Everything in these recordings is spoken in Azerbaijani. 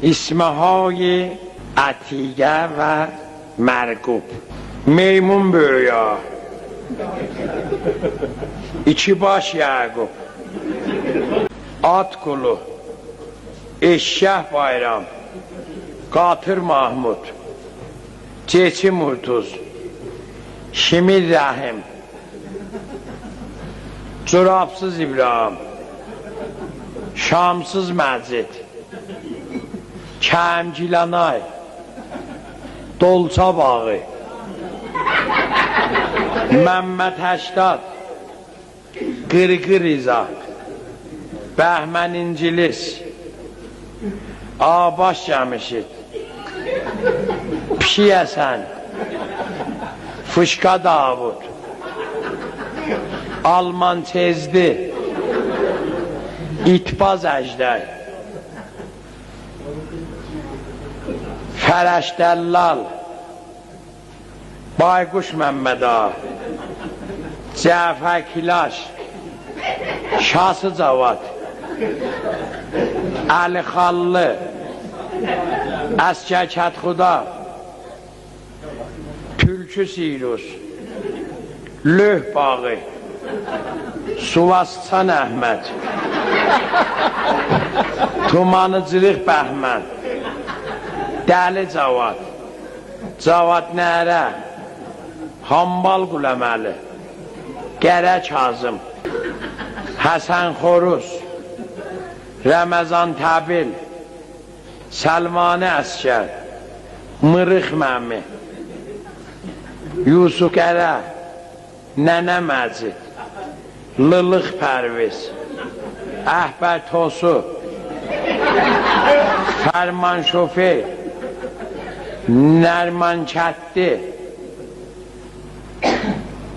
اسمهای عتیقه و مرغوب. میمون بویا، içi baş Yaqub, at qulu, eşşəh bayram, qatır Mahmud, keçi Murtuz, Şimir Rəhim, Corabsız İbrahim, Şamsız Məcid, Kəmgilanay, Dolça bağı, Məmməd Həşdad, Qırqır İza, Bəhmən İncilis, Abaş Cəmişid, Pişi Həsən, Fışqa Davud, Alman Tezdi, İtbaz Əjdər, Fərəş Dəllal, Bayquş Məmməd Ağa, Cəfər Kilaş, Şası Cavad, Əli Xallı, Əskər Kətxuda, Tülkü Sirus, Löh Bağı, Suvasçan Əhməd, Tumanıcılıq Bəhmən, Dəli Cavad, Cavad Nərə, Hambal Quləməli, Qərə Kazım, Həsən Xoruz, Rəməzan Təbil, Səlmani Əskər, Mırıq Məmi, Yusuf Qərə, Nənə Məcid, Lılıq Pərviz, Əhbər Tosu, Fərman Şofi, Nərman Kətdi,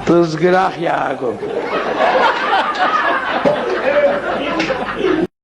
Dızqıraq Yaqub,